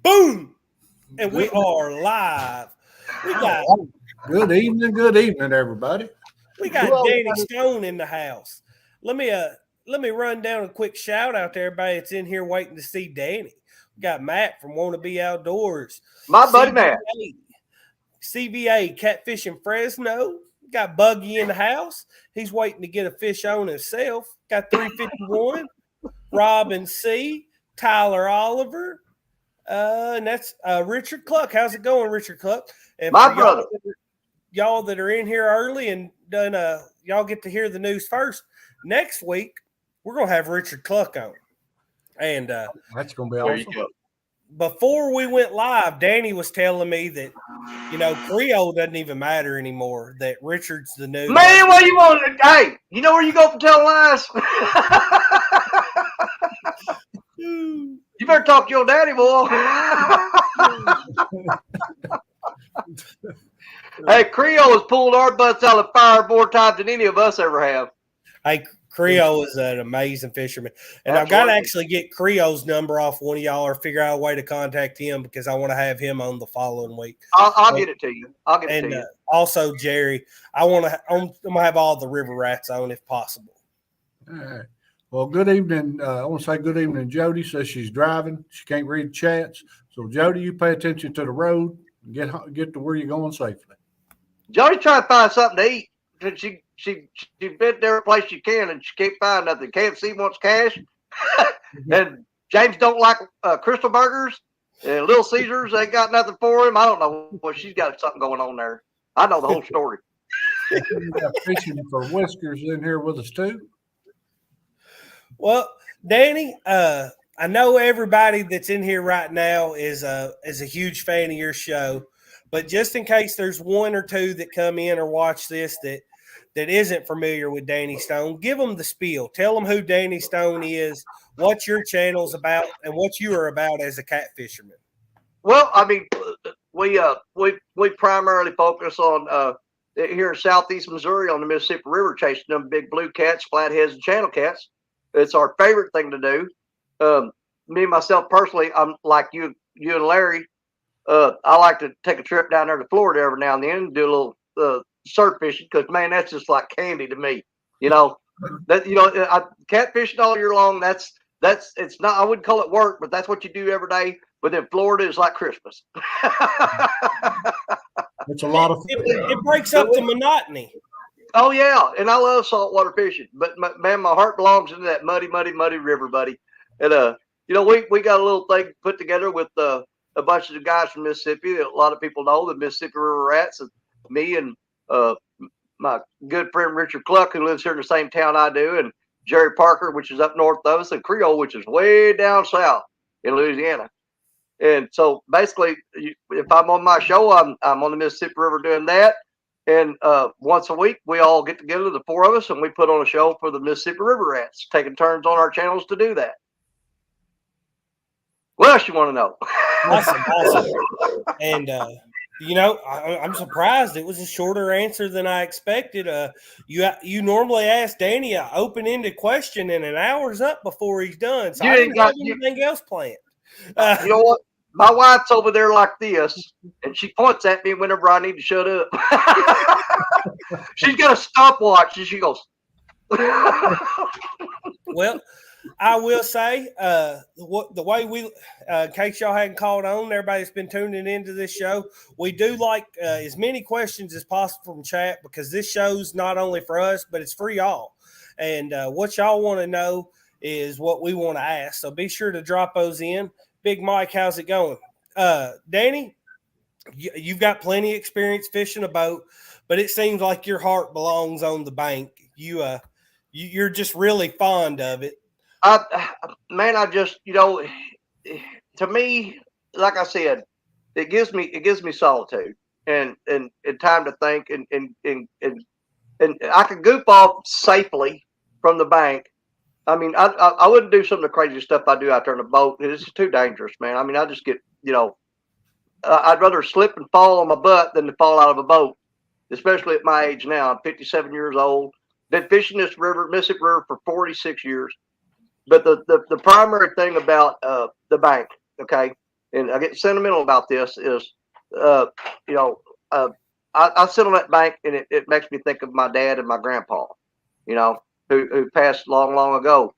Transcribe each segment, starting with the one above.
Boom! And we are live. We got Good evening, everybody. we got Danny Stone in the house. Let me run down a quick shout out to everybody that's in here waiting to see Danny. We got Matt from Wanna Be Outdoors. My buddy Matt. CVA Catfish in Fresno. Got Buggy in the house. He's waiting to get a fish on himself. Got 351. Robin C. Tyler Oliver. And that's Richard Cluck. How's it going, Richard Cluck? And my brother. Y'all that are in here early and done, y'all get to hear the news first. Next week, we're going to have Richard Cluck on. And that's going to be awesome. Before we went live, Danny was telling me that, Creole doesn't even matter anymore, that Richard's the new. Man, what you want? Hey, you know where you go for telling lies? You better talk to your daddy, boy. Hey, Creole has pulled our butts out of the fire more times than any of us ever have. Hey, Creole is an amazing fisherman. And I've got to actually get Creole's number off one of y'all or figure out a way to contact him because I want to have him on the following week. I'll get it to you. I'll get it to you. Also, Jerry, I'm going to have all the river rats on if possible. All right. Well, good evening. I want to say good evening. Jody says she's driving. She can't read chats. So, Jody, you pay attention to the road and get to where you're going safely. Jody's trying to find something to eat. She's been every place she can, and she can't find nothing. KFC wants cash. And James don't like Crystal Burgers. And Little Caesars ain't got nothing for him. I don't know. Well, she's got something going on there. I know the whole story. We got fishing for Whiskers in here with us, too. Well, Danny, I know everybody that's in here right now is a huge fan of your show, but just in case there's one or two that come in or watch this that isn't familiar with Danny Stone, give them the spiel. Tell them who Danny Stone is, what your channel's about, and what you are about as a catfisherman. Well, I mean, we primarily focus on here in southeast Missouri on the Mississippi River, chasing them big blue cats, flatheads, and channel cats. It's our favorite thing to do. Me, myself, personally, I'm like you and Larry. I like to take a trip down there to Florida every now and then and do a little surf fishing because, man, that's just like candy to me. Catfishing all year long. That's it's not. I wouldn't call it work, but that's what you do every day. But in Florida, it's like Christmas. It's a lot of. It breaks up the monotony. Oh, yeah, and I love saltwater fishing, but, man, my heart belongs into that muddy river, buddy. And, we got a little thing put together with a bunch of the guys from Mississippi that a lot of people know, the Mississippi River Rats, and me and my good friend Richard Cluck, who lives here in the same town I do, and Jerry Parker, which is up north of us, and Creole, which is way down south in Louisiana. And so, basically, if I'm on my show, I'm on the Mississippi River doing that. And once a week, we all get together, the four of us, and we put on a show for the Mississippi River Rats, taking turns on our channels to do that. What else you want to know? Awesome. And, I'm surprised. It was a shorter answer than I expected. You normally ask Danny an open-ended question, and an hour's up before he's done. So I didn't have anything else planned. You know what? My wife's over there like this, and she points at me whenever I need to shut up. She's got a stopwatch, and she goes. Well, I will say, the way we, in case y'all hadn't caught on, everybody that's been tuning into this show, we do like as many questions as possible from chat because this show's not only for us, but it's for y'all. And what y'all want to know is what we want to ask. So be sure to drop those in. Big Mike, how's it going? Danny, you've got plenty of experience fishing a boat, but it seems like your heart belongs on the bank. You're just really fond of it. I just, to me, like I said, it gives me solitude and time to think and I can goof off safely from the bank. I mean, I wouldn't do some of the crazy stuff I do out there in the boat. It's just too dangerous, man. I mean, I just get, I'd rather slip and fall on my butt than to fall out of a boat, especially at my age now. I'm 57 years old. Been fishing this river, Mississippi River, for 46 years. But the primary thing about the bank, okay, and I get sentimental about this, is, you know, I sit on that bank, and it makes me think of my dad and my grandpa, you know, who passed long, long ago.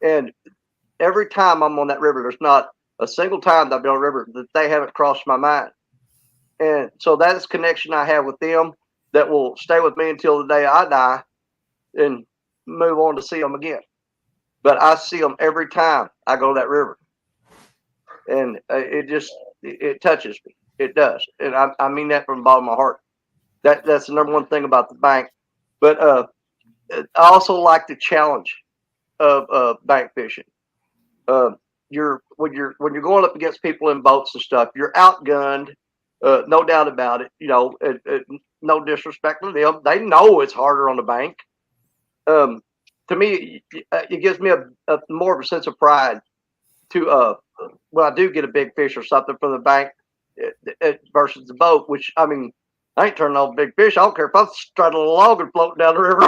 And every time I'm on that river, there's not a single time that I've been on the river that they haven't crossed my mind. And so that is connection I have with them that will stay with me until the day I die and move on to see them again. But I see them every time I go to that river. And it touches me. It does. And I mean that from the bottom of my heart. That's the number one thing about the bank. But I also like the challenge of bank fishing. When you're going up against people in boats and stuff, you're outgunned, no doubt about it. You know, no disrespect to them, they know it's harder on the bank. To me, it gives me a more of a sense of pride to when I do get a big fish or something from the bank versus the boat. Which, I mean, I ain't turning off big fish. I don't care if I'm straddling a log and floating down the river.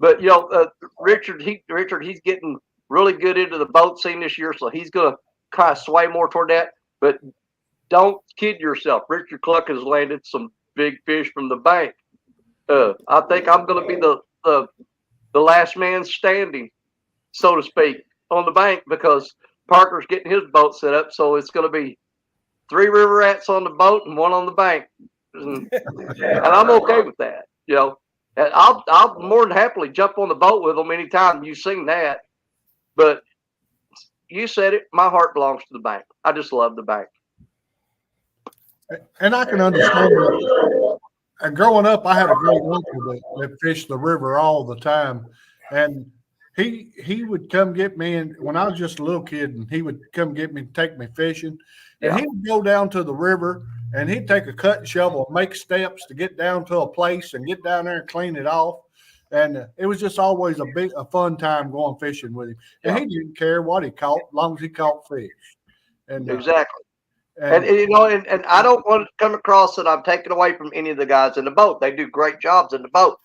But you know, Richard, he's getting really good into the boat scene this year, so he's gonna kind of sway more toward that. But don't kid yourself. Richard Cluck has landed some big fish from the bank. I think I'm gonna be the last man standing, so to speak, on the bank, because Parker's getting his boat set up. So it's gonna be 3 river rats on the boat and 1 on the bank, and I'm okay with that. You know. And I'll more than happily jump on the boat with them anytime you've seen that. But you said it, my heart belongs to the bank. I just love the bank. And I can understand that. And growing up, I had a great uncle that fished the river all the time. And he would come get me, and when I was just a little kid, and he would come get me, take me fishing. And he would go down to the river, and he'd take a cut and shovel and make steps to get down to a place and get down there and clean it off. And it was just always a fun time going fishing with him. And he didn't care what he caught, as long as he caught fish. And exactly. And you know, and I don't want to come across that I'm taking away from any of the guys in the boat. They do great jobs in the boat,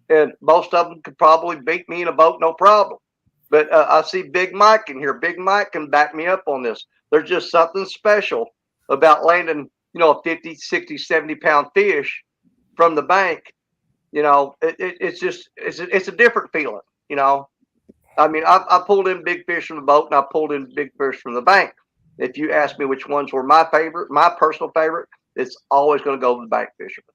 and most of them could probably beat me in a boat, no problem. But I see Big Mike in here. Big Mike can back me up on this. There's just something special about landing, you know, a 50, 60, 70-pound fish from the bank. You know, it's a different feeling, you know. I mean, I pulled in big fish from the boat, and I pulled in big fish from the bank. If you ask me which ones were my favorite, my personal favorite, it's always going to go to the bank fisherman.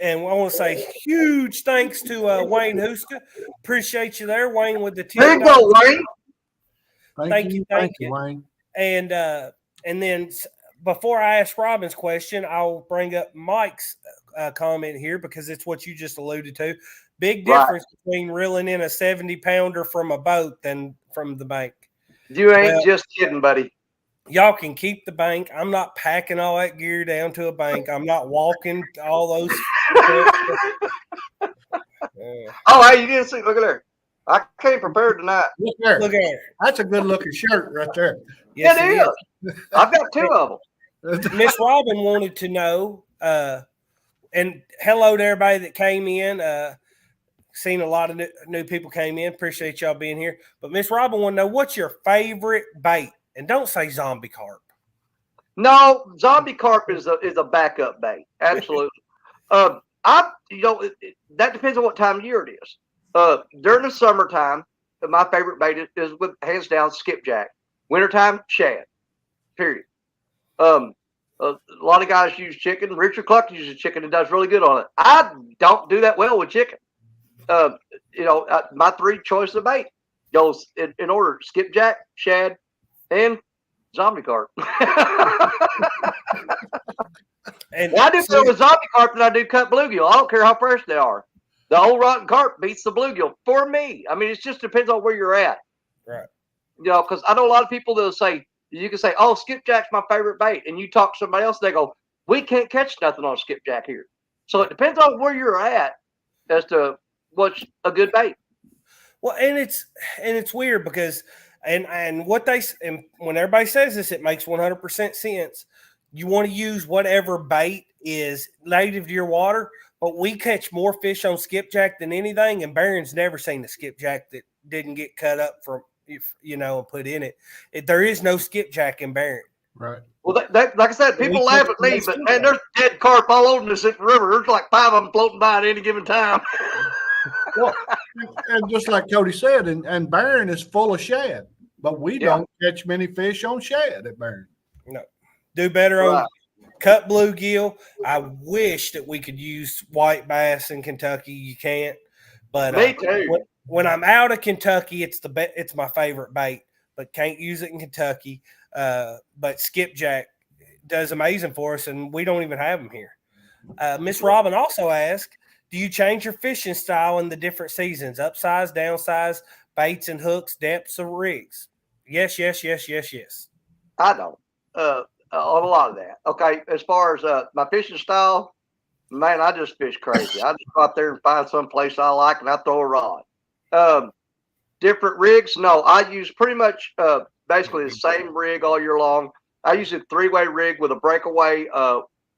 And I want to say huge thanks to Wayne Huska. Appreciate you there, Wayne, with the $10. There you go, Wayne. Thank you, Wayne. And then before I ask Robin's question, I'll bring up Mike's comment here, because it's what you just alluded to. Big difference between reeling in a 70-pounder from a boat than from the bank. You ain't just kidding, buddy. Y'all can keep the bank. I'm not packing all that gear down to a bank. I'm not walking all those. Oh, hey, you didn't see? Look at there. I came prepared tonight. Look there. Look at her. That's a good-looking shirt right there. Yes, it is. I've got 2 of them. Miss Robin wanted to know, and hello to everybody that came in. Seen a lot of new people came in. Appreciate y'all being here. But Miss Robin want to know, what's your favorite bait? And don't say zombie carp. No, zombie carp is a backup bait. Absolutely. That depends on what time of year it is. During the summertime, my favorite bait is with hands down skipjack. Wintertime, shad. Period. A lot of guys use chicken. Richard Cluck uses chicken and does really good on it. I don't do that well with chicken. My 3 choices of bait goes in order: skipjack, shad, and zombie carp. And I do better with zombie carp than I do cut bluegill. I don't care how fresh they are. The old rotten carp beats the bluegill for me. I mean, it just depends on where you're at. Right. You know, because I know a lot of people that'll say, you can say, oh, skipjack's my favorite bait. And you talk to somebody else, they go, we can't catch nothing on skipjack here. So it depends on where you're at as to what's a good bait. Well, and it's weird because and when everybody says this, it makes 100% sense. You want to use whatever bait is native to your water, but we catch more fish on skipjack than anything, and Barron's never seen a skipjack that didn't get cut up from and put in it. There is no skipjack in Barron. Right. Well, that like I said, people laugh at me, but man, there's dead carp all over this river. There's like 5 of them floating by at any given time. Well, and just like Cody said, and Barron is full of shad, but we don't catch many fish on shad at Barron. No, do better on cut bluegill. I wish that we could use white bass in Kentucky. You can't, but me too. When I'm out of Kentucky, it's my favorite bait, but can't use it in Kentucky. But skipjack does amazing for us, and we don't even have them here. Miss Robin also asked, do you change your fishing style in the different seasons? Upsize, downsize, baits and hooks, depths of rigs? Yes. I don't. On a lot of that. Okay, as far as my fishing style, man, I just fish crazy. I just go out there and find some place I like, and I throw a rod. Different rigs? No, I use pretty much basically the same rig all year long. I use a 3-way rig with a breakaway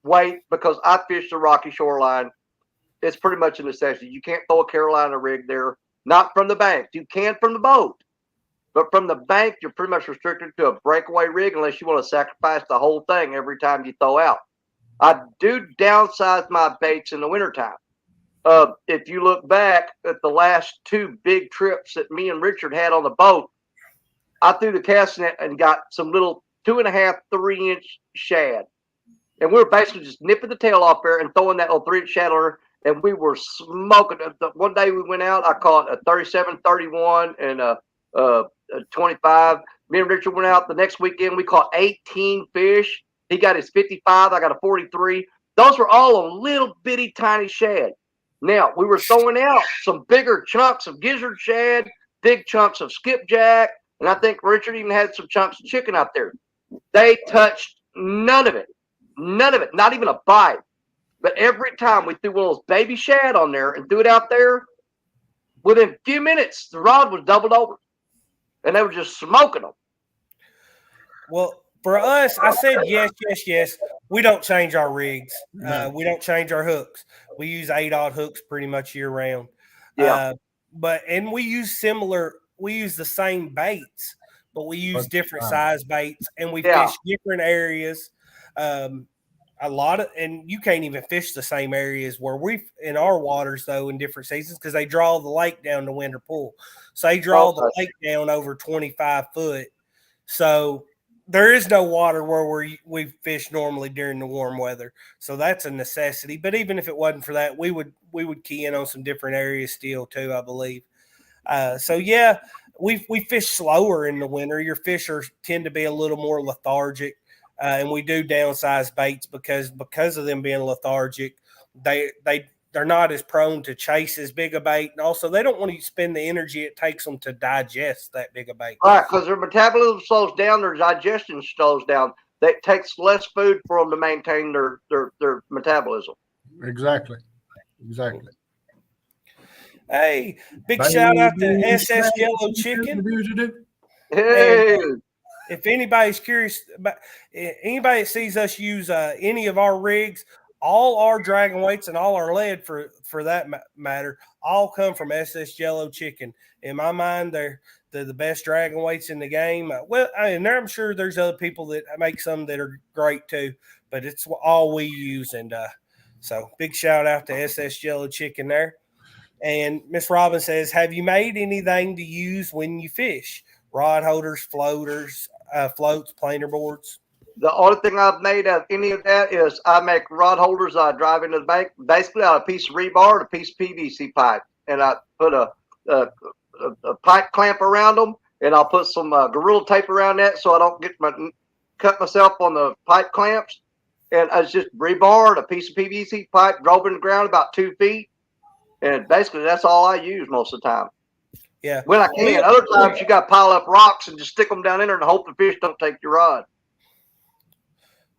weight because I fish the rocky shoreline. It's pretty much a necessity. You can't throw a Carolina rig there, not from the bank. You can from the boat, but from the bank, you're pretty much restricted to a breakaway rig unless you want to sacrifice the whole thing every time you throw out. I do downsize my baits in the wintertime. If you look back at the last 2 big trips that me and Richard had on the boat, I threw the cast net and got some little 2.5, 3-inch shad. And we were basically just nipping the tail off there and throwing that little 3-inch shad on her, and we were smoking. One day we went out, I caught a 37, 31, and a 25. Me and Richard went out the next weekend. We caught 18 fish. He got his 55. I got a 43. Those were all on little bitty tiny shad. Now, we were throwing out some bigger chunks of gizzard shad, big chunks of skipjack, and I think Richard even had some chunks of chicken out there. They touched none of it, not even a bite. But every time we threw one of those baby shad on there and threw it out there, within a few minutes, the rod was doubled over, and they were just smoking them. Well, for us, I said yes. We don't change our rigs. We don't change our hooks. We use 8-aught hooks pretty much year round. Yeah. And we use the same baits, but we use different size baits, and we fish different areas. And you can't even fish the same areas where in our waters though in different seasons because they draw the lake down to Winter Pool. So they draw the lake down over 25 foot. So there is no water where we fish normally during the warm weather. So that's a necessity. But even if it wasn't for that, we would key in on some different areas still too, I believe. We fish slower in the winter. Your fish tend to be a little more lethargic. And we do downsize baits because of them being lethargic, they're not as prone to chase as big a bait, and also they don't want to spend the energy it takes them to digest that big a bait. Right, because their metabolism slows down, their digestion slows down. That takes less food for them to maintain their metabolism. Exactly. Hey, big shout out to SS Yellow Chicken. Hey. And if anybody's curious about anybody that sees us use any of our rigs, all our dragon weights and all our lead for that matter, all come from SS Yellow Chicken. In my mind, they're the best dragon weights in the game. I'm sure there's other people that make some that are great too, but it's all we use. And so big shout out to SS Yellow Chicken there. And Miss Robin says, have you made anything to use when you fish? Rod holders, floaters, floats, planer boards? The only thing I've made of any of that is I make rod holders. I drive into the bank, basically out of a piece of rebar and a piece of PVC pipe, and I put a pipe clamp around them, and I'll put some Gorilla tape around that so I don't cut myself on the pipe clamps. And it's just rebar and a piece of PVC pipe drove in the ground about 2 feet, and basically that's all I use most of the time. Yeah, when I can. Other times you got to pile up rocks and just stick them down in there and hope the fish don't take your rod.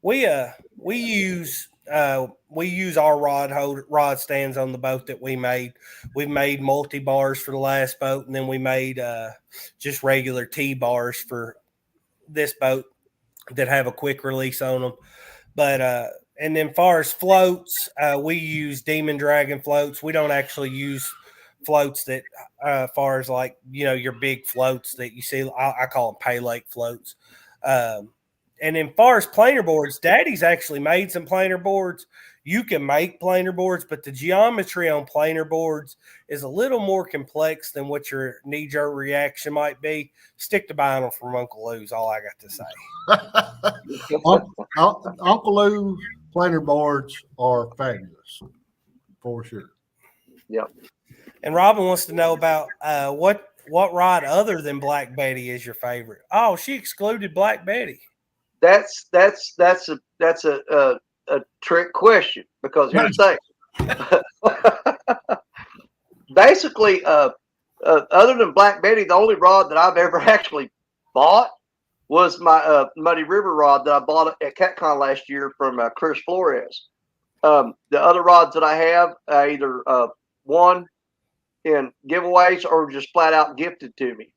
We use our rod stands on the boat that we made. We made multi bars for the last boat, and then we made just regular T bars for this boat that have a quick release on them. But and then far as floats, we use Demon Dragon floats. We don't actually use floats that far as like, your big floats that you see. I call them pay lake floats. And then far as planer boards, Daddy's actually made some planer boards. You can make planer boards, but the geometry on planer boards is a little more complex than what your knee-jerk reaction might be. Stick to buying them from Uncle Lou's, all I got to say. Uncle Lou planer boards are fabulous, for sure. Yep. And Robin wants to know about what rod other than Black Betty is your favorite? Oh, she excluded Black Betty. That's a trick question, because here's the thing. Basically, other than Black Betty, the only rod that I've ever actually bought was my Muddy River rod that I bought at CatCon last year from Chris Flores. The other rods that I have, either won in giveaways or just flat out gifted to me.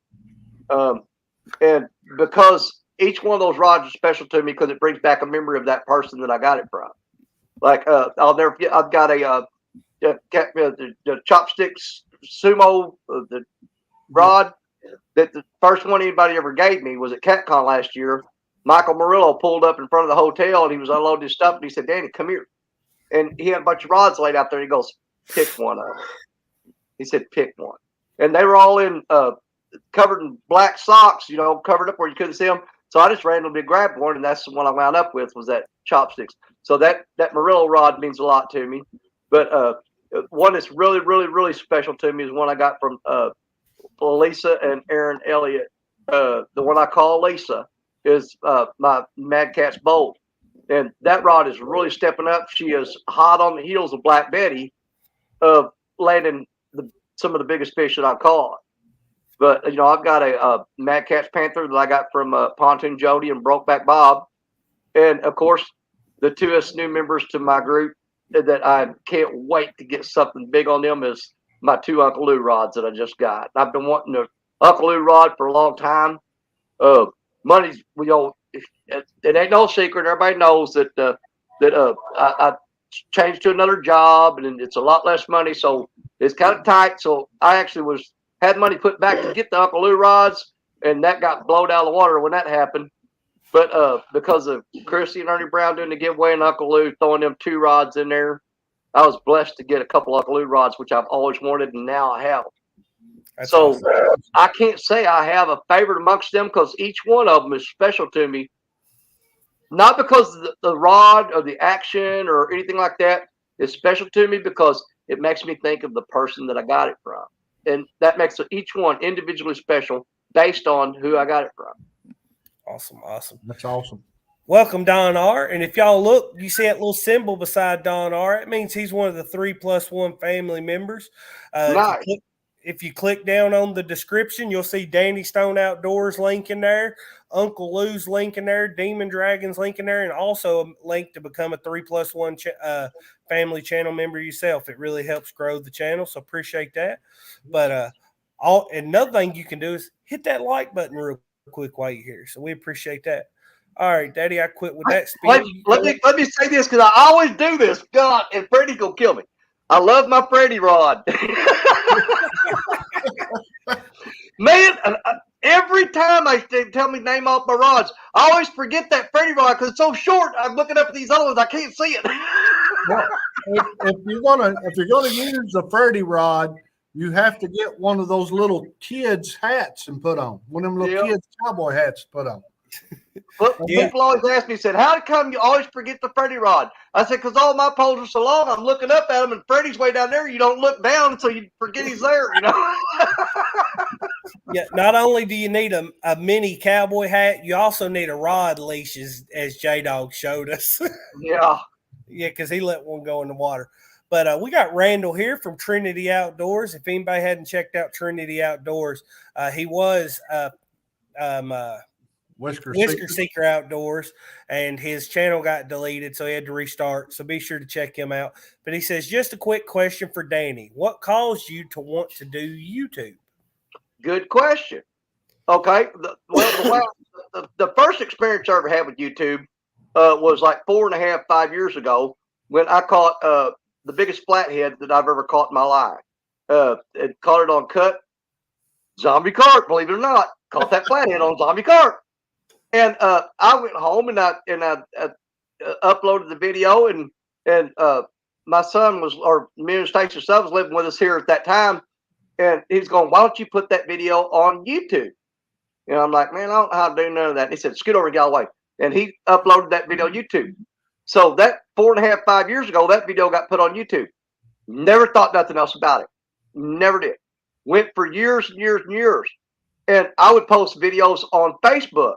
And because each one of those rods is special to me, because it brings back a memory of that person that I got it from. Like, I'll never forget, I've got the Chopsticks Sumo, the rod that the first one anybody ever gave me was at CatCon last year. Michael Murillo pulled up in front of the hotel and he was unloading his stuff and he said, "Danny, come here." And he had a bunch of rods laid out there. He goes, "Pick one of them." He said, "Pick one." And they were all in covered in black socks, covered up where you couldn't see them. So I just randomly grabbed one, and that's the one I wound up with, was that Chopsticks. So that Murillo rod means a lot to me. But one that's really, really, really special to me is one I got from Lisa and Aaron Elliott. The one I call Lisa is my Mad Cat's Bolt. And that rod is really stepping up. She is hot on the heels of Black Betty of landing some of the biggest fish that I've caught. But, I've got a Mad Cat's Panther that I got from Pontoon Jody and Brokeback Bob. And, of course, the two new members to my group that I can't wait to get something big on them is my two Uncle Lou rods that I just got. I've been wanting an Uncle Lou rod for a long time. Money's, it ain't no secret. Everybody knows that I changed to another job, and it's a lot less money. So it's kind of tight. So I actually had money put back to get the Uncle Lou rods, and that got blown out of the water when that happened. But because of Chrissy and Ernie Brown doing the giveaway and Uncle Lou throwing them two rods in there, I was blessed to get a couple Uncle Lou rods, which I've always wanted, and now I have. That's so awesome. I can't say I have a favorite amongst them, because each one of them is special to me. Not because of the rod or the action or anything like that. It's special to me because it makes me think of the person that I got it from. And that makes each one individually special based on who I got it from. Awesome. That's awesome. Welcome, Don R. And if y'all look, you see that little symbol beside Don R. It means he's one of the 3+1 family members. Nice. If you click down on the description, you'll see Danny Stone Outdoors link in there, Uncle Lou's link in there, Demon Dragons link in there, and also a link to become a 3+1 family channel member yourself. It really helps grow the channel, so appreciate that. But another thing you can do is hit that like button real quick while you're here. So we appreciate that. All right, Daddy, I quit with that speed. Let me say this, because I always do this. God, and Freddie gonna kill me. I love my Freddie rod. Man, every time I tell me name off my rods, I always forget that Freddie rod because it's so short. I'm looking up at these other ones, I can't see it. Well, if you're gonna use the Freddie rod, you have to get one of those little kids' hats and put on. One of them little kids' cowboy hats to put on. Well, people always ask me, said, "How come you always forget the Freddie rod?" I said, "Because all my poles are so long, I'm looking up at them, and Freddie's way down there. You don't look down, so you forget he's there." Yeah. Not only do you need a mini cowboy hat, you also need a rod leash, as J Dog showed us. Yeah. Yeah, because he let one go in the water. But we got Randall here from Trinity Outdoors. If anybody hadn't checked out Trinity Outdoors, he was Whisker Seeker Outdoors, and his channel got deleted, so he had to restart. So be sure to check him out. But he says, just a quick question for Danny. What caused you to want to do YouTube? Good question. Okay. The first experience I ever had with YouTube was like 5 years ago when I caught the biggest flathead that I've ever caught in my life. It caught it on cut Zombie carp, believe it or not. Caught that flathead on zombie carp. And I went home and I uploaded the video, and my son was, or me and Stacy's son was living with us here at that time, and he's going, "Why don't you put that video on YouTube?" And I'm like, "Man, I don't know how to do none of that." And he said, "Scoot over and get away," and he uploaded that video on YouTube. So that 4.5, 5 years ago, that video got put on YouTube. Never thought nothing else about it. Never did. Went for years and years and years, and I would post videos on Facebook.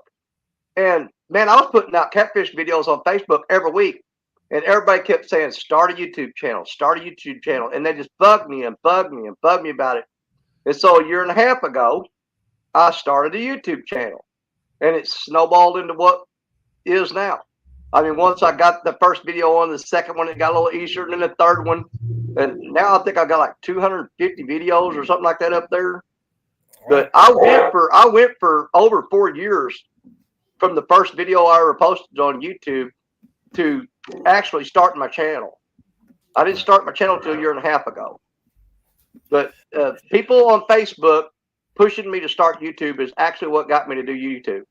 And man, I was putting out catfish videos on Facebook every week, and everybody kept saying, "Start a YouTube channel, start a YouTube channel," and they just bugged me and bugged me and bugged me about it. And so 1.5 years ago, I started a YouTube channel, and it snowballed into what is now. I mean, once I got the first video on, the second one, it got a little easier, and then the third one, and now I think I got like 250 videos or something like that up there. But I went for over 4 years from the first video I ever posted on YouTube to actually starting my channel. I didn't start my channel until 1.5 years ago. But people on Facebook pushing me to start YouTube is actually what got me to do YouTube,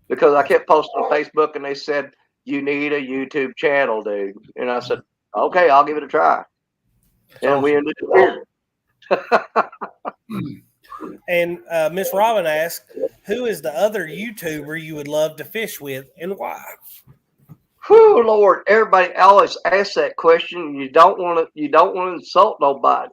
because I kept posting on Facebook and they said, "You need a YouTube channel, dude." And I said, "Okay, I'll give it a try." And we ended up here. And Miss Robin asked, "Who is the other YouTuber you would love to fish with, and why?" Whew, Lord! Everybody always asks that question. You don't want to insult nobody,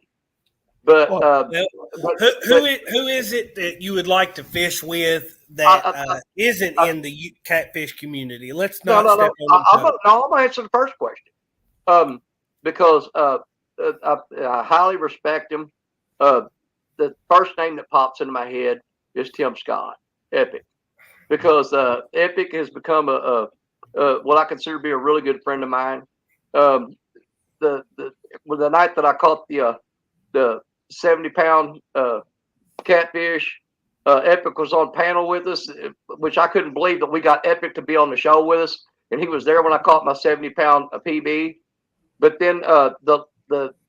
but who is it that you would like to fish with that isn't in the catfish community? Let's not. No. I'm gonna answer the first question, because I highly respect him. The first name that pops into my head is Tim Scott, Epic, because Epic has become what I consider to be a really good friend of mine. The night that I caught the 70-pound catfish, Epic was on panel with us, which I couldn't believe that we got Epic to be on the show with us, and he was there when I caught my 70-pound PB. But then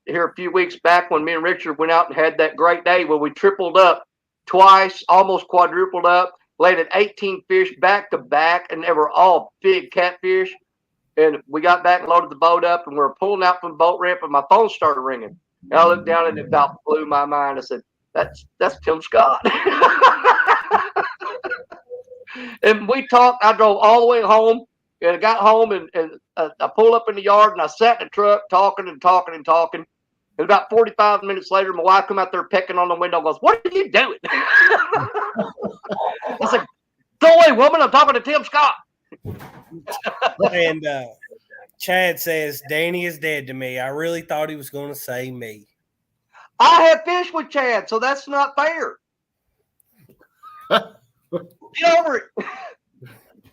here a few weeks back, when me and Richard went out and had that great day where we tripled up twice, almost quadrupled up, landed 18 fish back to back, and they were all big catfish. And we got back and loaded the boat up, and we were pulling out from the boat ramp, and my phone started ringing. And I looked down, and it about blew my mind. I said, "That's Tim Scott." And we talked. I drove all the way home, and I got home, and I pulled up in the yard, and I sat in the truck talking and talking and talking. And about 45 minutes later, my wife come out there pecking on the window and goes, "What are you doing?" I said, "Go away, woman. I'm talking to Tim Scott." And Chad says, "Danny is dead to me. I really thought he was going to say me." I have fished with Chad, so that's not fair. Get over it.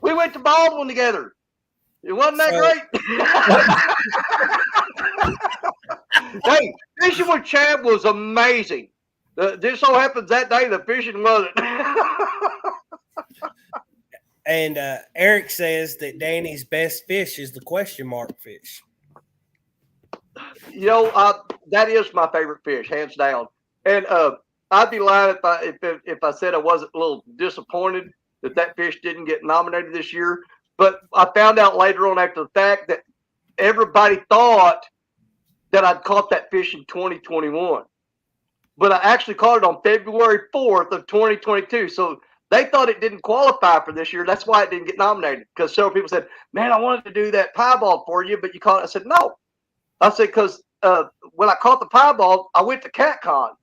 We went to Baldwin together. It wasn't that great. Hey, fishing with Chad was amazing. Just so happens that day the fishing wasn't. And Eric says that Danny's best fish is the question mark fish. You know, that is my favorite fish, hands down. And I'd be lying if I said I wasn't a little disappointed that fish didn't get nominated this year. But I found out later on after the fact that everybody thought that I'd caught that fish in 2021. But I actually caught it on February 4th of 2022. So they thought it didn't qualify for this year. That's why it didn't get nominated. Because several people said, "Man, I wanted to do that piebald for you, but you caught it." I said, "No." I said, because when I caught the piebald, I went to CatCon.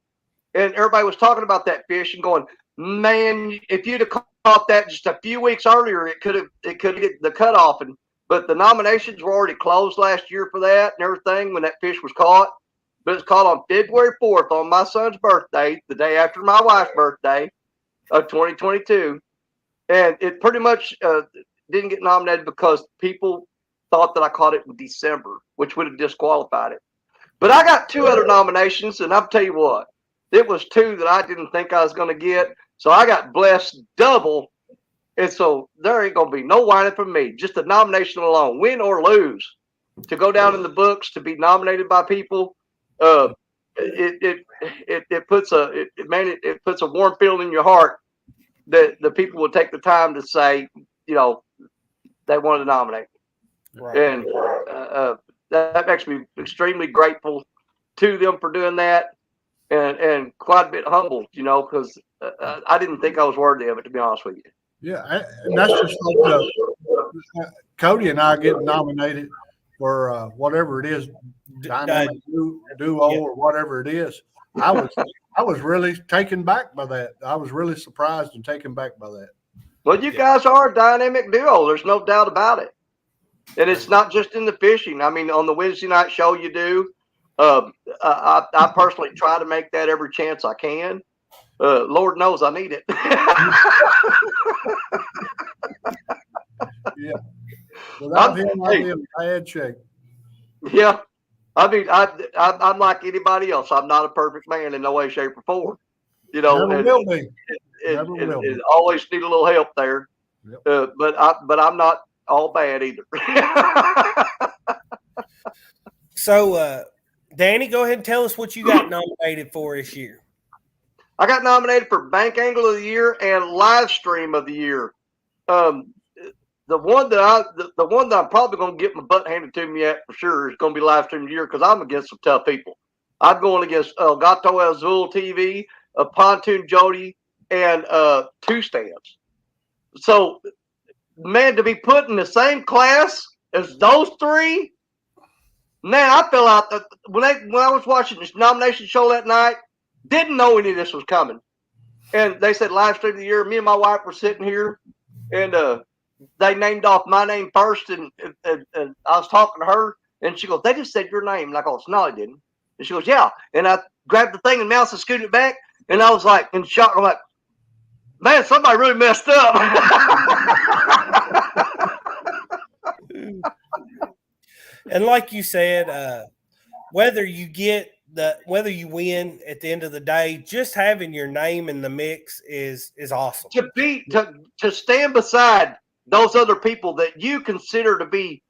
And everybody was talking about that fish and going, "Man, if you'd have caught that just a few weeks earlier, it could get the cutoff." But the nominations were already closed last year for that and everything when that fish was caught. But it's caught on February 4th on my son's birthday, the day after my wife's birthday of 2022. And it pretty much didn't get nominated because people thought that I caught it in December, which would have disqualified it. But I got 2 other nominations, and I'll tell you what, it was 2 that I didn't think I was going to get. So I got blessed double. And so there ain't going to be no whining from me. Just the nomination alone, win or lose, to go down in the books, to be nominated by people. it puts it puts a warm feeling in your heart that the people will take the time to say, you know, they want to nominate. Right. And that makes me extremely grateful to them for doing that, and quite a bit humbled, you know, because I didn't think I was worthy of it, to be honest with you. Yeah, and that's just like Cody and I get nominated for whatever it is, dynamic duo or whatever it is. I was really taken back by that. I was really surprised and taken back by that. Well, you guys are a dynamic duo. There's no doubt about it. And it's not just in the fishing. I mean, on the Wednesday night show you do, I personally try to make that every chance I can. Lord knows I need it. Yeah. Without him, I'd be in bad shape. Yeah. I mean, I'm like anybody else. I'm not a perfect man in no way, shape, or form. You know, Never will be. Never will be. Always need a little help there. Yep. But I'm not all bad either. So, Danny, go ahead and tell us what you got nominated for this year. I got nominated for Bank Angle of the Year and Live Stream of the Year. The one that I'm probably going to get my butt handed to me at for sure is going to be Live Stream of the Year, because I'm against some tough people. I'm going against Gato Azul TV, Pontoon Jody, and Two Stands. So, man, to be put in the same class as those three, man, I fell out. When I was watching this nomination show that night, didn't know any of this was coming. And they said Live Stream of the Year. Me and my wife were sitting here, and they named off my name first, and I was talking to her, and she goes, "They just said your name." And I go, "No, they didn't." And she goes, "Yeah." And I grabbed the thing and mouse and scooted it back, and I was like in shock. I'm like, man, somebody really messed up. And like you said, whether you win at the end of the day, just having your name in the mix is awesome. To stand beside those other people that you consider to be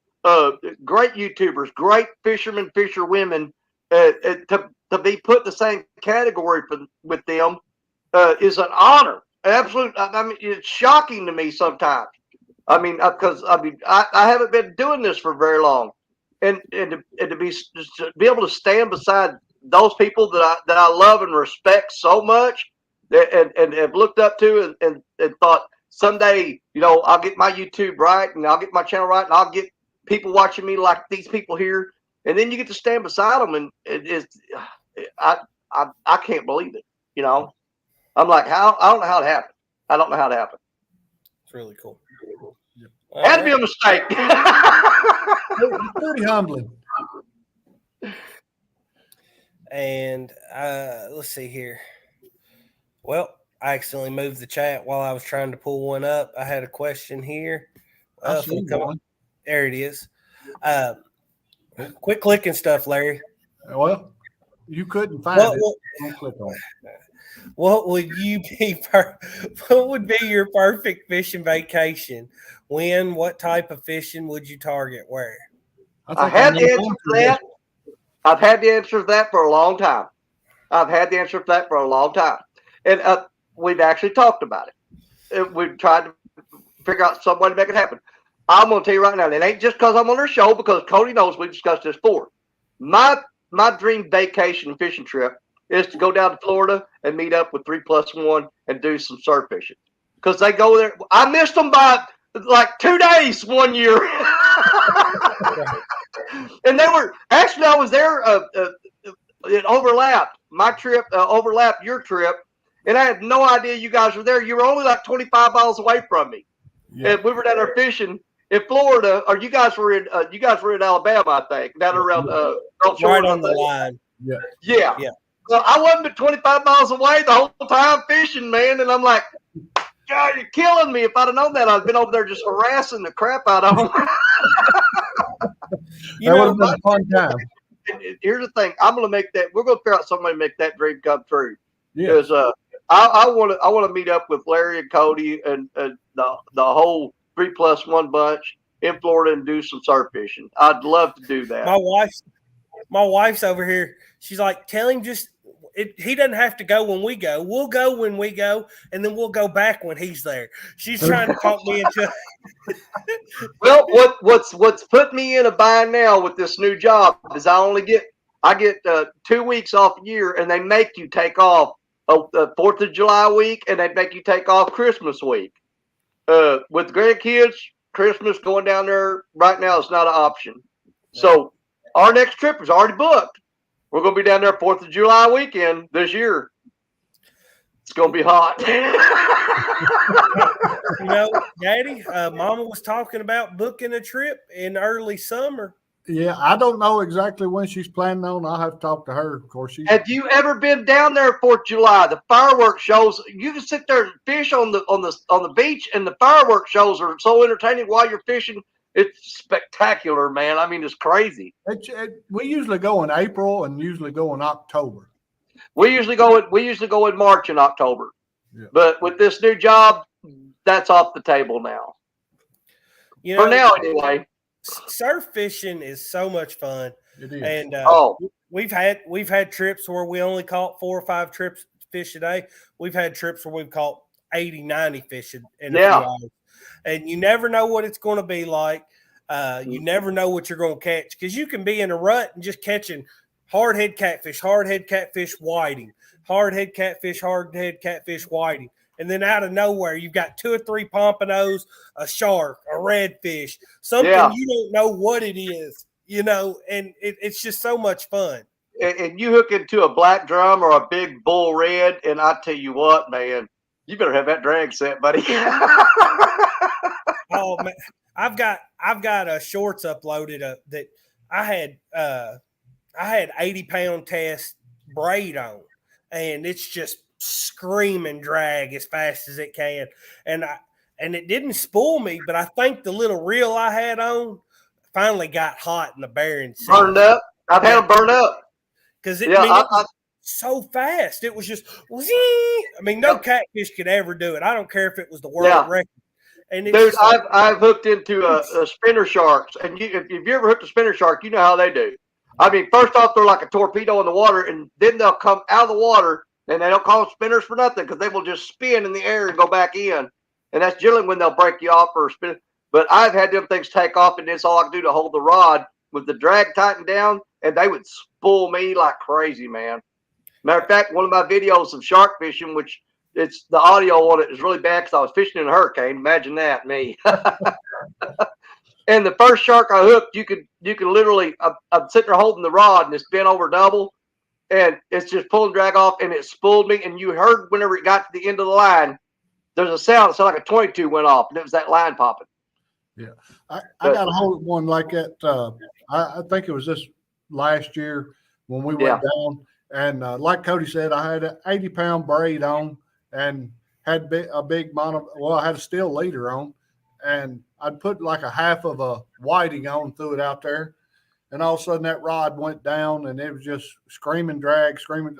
great YouTubers, great fishermen, fisherwomen, to be put in the same category with them is an honor. Absolute. I mean, it's shocking to me sometimes. I mean, because I haven't been doing this for very long, and to be able to stand beside those people that I love and respect so much, and have looked up to, and thought someday, you know, I'll get my YouTube right, and I'll get my channel right, and I'll get people watching me like these people here, and then you get to stand beside them, and I can't believe it. You know, I'm like, I don't know how it happened. I don't know how it happened. It's really cool. Had to be a mistake. It's pretty humbling. And let's see here. Well, I accidentally moved the chat while I was trying to pull one up. I had a question here. There it is. Quit clicking stuff, Larry. Well, you couldn't find it. Don't click on it. What would be your perfect fishing vacation? When? What type of fishing would you target? Where? I had the answer for that. I've had the answer for that for a long time. And we've actually talked about it. We've tried to figure out some way to make it happen. I'm going to tell you right now, it ain't just because I'm on their show, because Cody knows we discussed this before. My dream vacation fishing trip is to go down to Florida and meet up with 3+1 and do some surf fishing. Because they go there. I missed them by like 2 days one year. And they were, actually, I was there, it overlapped. My trip overlapped your trip. And I had no idea you guys were there. You were only like 25 miles away from me. Yeah. And we were down there fishing in Florida, or you guys were in Alabama, I think, down around right on the line. Yeah. Well, I wasn't but 25 miles away the whole time fishing, man. And I'm like, God, you're killing me. If I'd have known that, I'd have been over there just harassing the crap out of them. That would have been a fun time. Here's the thing. I'm going to make that. We're going to figure out some way to make that dream come true. Because I want to meet up with Larry and Cody and the whole 3+1 bunch in Florida and do some surf fishing. I'd love to do that. My wife's over here. She's like, tell him he doesn't have to go when we go. We'll go when we go, and then we'll go back when he's there. She's trying to talk me into. Well, what's put me in a bind now with this new job is I get 2 weeks off a year, and they make you take off the 4th of July week, and they make you take off Christmas week. With the grandkids, Christmas going down there right now is not an option. So our next trip is already booked. We're going to be down there 4th of July weekend this year. It's going to be hot. Daddy, Mama was talking about booking a trip in early summer. Yeah, I don't know exactly when she's planning on. I'll have to talk to her. Of course, have you ever been down there 4th of July? The fireworks shows, you can sit there and fish on the beach, and the fireworks shows are so entertaining while you're fishing. It's spectacular, man. I mean, it's crazy. We usually go in April and usually go in October. We usually go in March and October. Yeah. But with this new job, that's off the table now. For now, anyway. Surf fishing is so much fun. It is. And we've had trips where we only caught 4 or 5 fish a day. We've had trips where we've caught 80, 90 fish in a few hours. And you never know what it's going to be like. You never know what you're going to catch, because you can be in a rut and just catching hardhead catfish, whiting, hardhead catfish, whiting. And then out of nowhere, you've got 2 or 3 pompanos, a shark, a redfish, something you don't know what it is, and it's just so much fun. And you hook into a black drum or a big bull red, and I tell you what, man, you better have that drag set, buddy. Oh man, I've got shorts uploaded that I had 80-pound test braid on, and it's just screaming drag as fast as it can, and it didn't spool me, but I think the little reel I had on finally got hot in the bearing seat. Burned up. I've had them burn up because it was so fast. It was just no catfish could ever do it. I don't care if it was the world record. And dude, I've hooked into a spinner sharks, and if you ever hooked a spinner shark, you know how they do. I mean, first off, they're like a torpedo in the water, and then they'll come out of the water, and they don't call them spinners for nothing, because they will just spin in the air and go back in, and that's generally when they'll break you off for a spin. But I've had them things take off, and it's all I can do to hold the rod with the drag tightened down, and they would spool me like crazy, man. Matter of fact, one of my videos of shark fishing, which it's the audio on it is really bad because I was fishing in a hurricane. Imagine that, me. And the first shark I hooked, you could literally, I'm sitting there holding the rod, and it's bent over double, and it's just pulling drag off, and it spooled me. And you heard whenever it got to the end of the line, there's a sound. It sounded like a 22 went off, and it was that line popping. Yeah, I got a hold of one like that. I think it was this last year when we went down, and like Cody said, I had an 80-pound braid on and had a big I had a steel leader on, and I'd put like a half of a whiting on, threw it out there, and all of a sudden that rod went down, and it was just screaming. I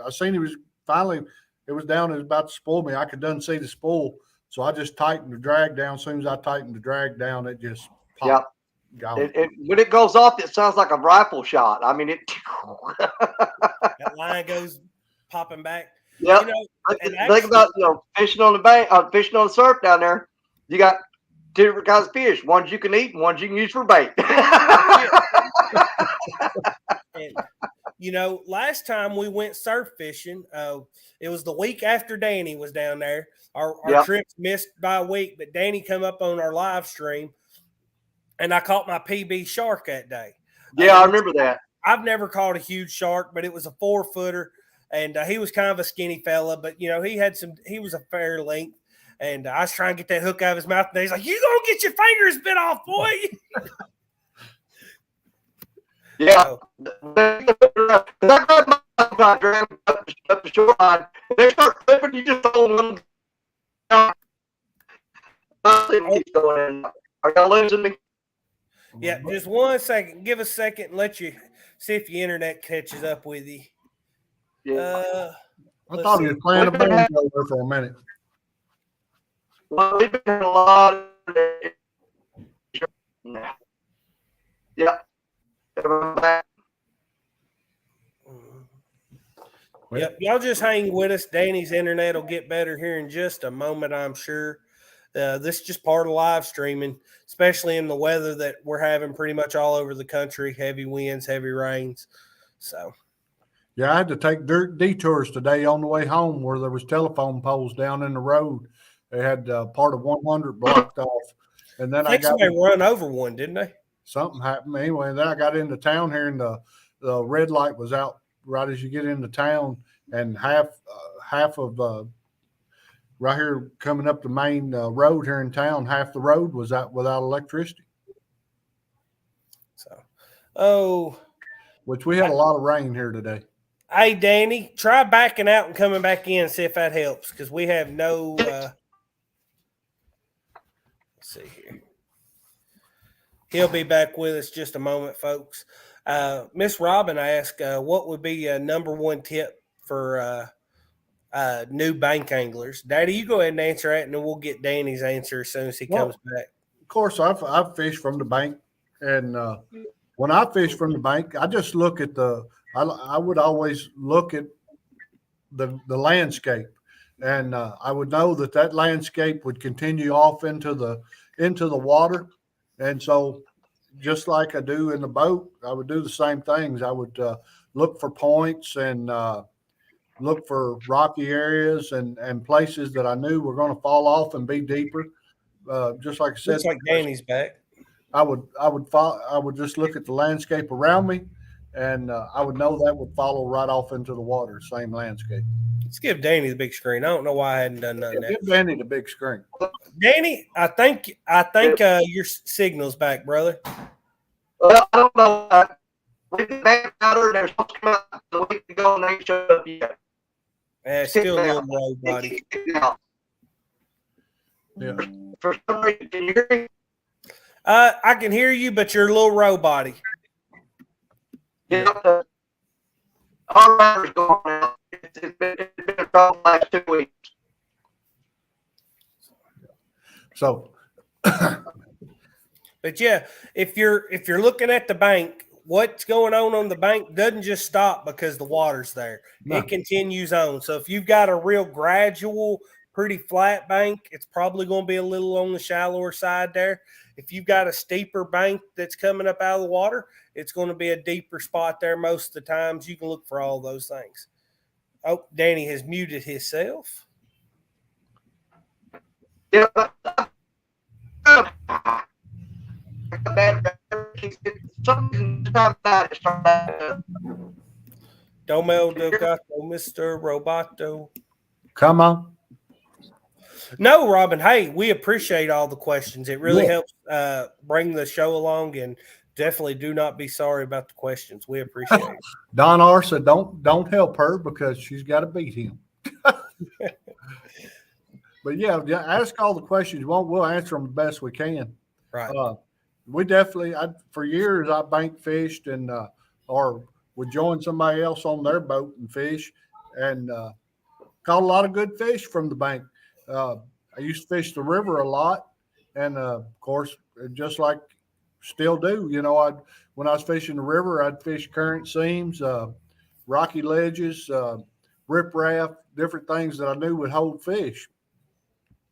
seen it was down. It was about to spool me. I could done see the spool. So I just tightened the drag down. As soon as I tightened the drag down, it just popped. When it goes off, it sounds like a rifle shot. I mean, that line goes popping back. Yeah. Think about fishing on the bank, fishing on the surf down there. You got 2 different kinds of fish. Ones you can eat, and ones you can use for bait. And, last time we went surf fishing, it was the week after Danny was down there. Our trip's missed by a week, but Danny come up on our live stream, and I caught my PB shark that day. Yeah, I remember that. I've never caught a huge shark, but it was a 4-footer, and he was kind of a skinny fella, but he was a fair length, and I was trying to get that hook out of his mouth, and he's like, "You gonna get your fingers bit off, boy?" Yeah. I grabbed my drag up the shoreline. They start flipping, you just hold them. Keep going. Are y'all losing me? Yeah, just 1 second. Give a second and let you see if your internet catches up with you. Yeah. I thought he was playing a banjo there for a minute. Well, we've been in a lot of yeah. Yep. Y'all just hang with us. Danny's internet will get better here in just a moment, I'm sure. This is just part of live streaming, especially in the weather that we're having pretty much all over the country. Heavy winds, heavy rains. So, yeah, I had to take detours today on the way home where there was telephone poles down in the road. They had part of 100 blocked off. And then I think somebody run over one, didn't they? Something happened anyway. And then I got into town here, and the red light was out right as you get into town, and half of right here coming up the main road here in town, half the road was out without electricity. So, which we had a lot of rain here today. Hey, Danny, try backing out and coming back in, see if that helps, because we have no. Let's see here. He'll be back with us just a moment, folks. Miss Robin asked, what would be a number one tip for new bank anglers? Daddy, you go ahead and answer that, and then we'll get Danny's answer as soon as he comes back. Of course, I've fished from the bank, and when I fish from the bank, I just look at I would always look at the landscape, and I would know that landscape would continue off into the water. And so just like I do in the boat, I would do the same things. I would look for points and look for rocky areas and places that I knew were going to fall off and be deeper. Just like I said, looks like Danny's back. I would just look at the landscape around me, and I would know that would follow right off into the water, same landscape. Let's give Danny the big screen. I don't know why I hadn't done none of that. Give Danny the big screen. Danny, I think your signal's back, brother. Well, I don't know. We back out there. They're supposed to come out a week ago, and they showed up yet. Still a little low, buddy. Yeah. For some reason, can you hear me? I can hear you, but you're a little roboty. Yeah. Our rider's going out. It's been a problem the last 2 weeks. So, but yeah, if you're looking at the bank, what's going on the bank doesn't just stop because the water's there. No. It continues on. So if you've got a real gradual, pretty flat bank, it's probably going to be a little on the shallower side there. If you've got a steeper bank that's coming up out of the water, it's going to be a deeper spot there most of the times. You can look for all those things. Oh, Danny has muted himself. Yeah. Domel Delgato, Mr. Roboto. Come on. No, Robin. Hey, we appreciate all the questions. It really helps bring the show along, and definitely do not be sorry about the questions. We appreciate it. Don R said, don't help her because she's got to beat him. But yeah, ask all the questions. We'll answer them the best we can. Right. We definitely, for years, I bank fished and or would join somebody else on their boat and fish, and caught a lot of good fish from the bank. I used to fish the river a lot, and of course, just like still do, when I was fishing the river, I'd fish current seams, rocky ledges, riprap, different things that I knew would hold fish.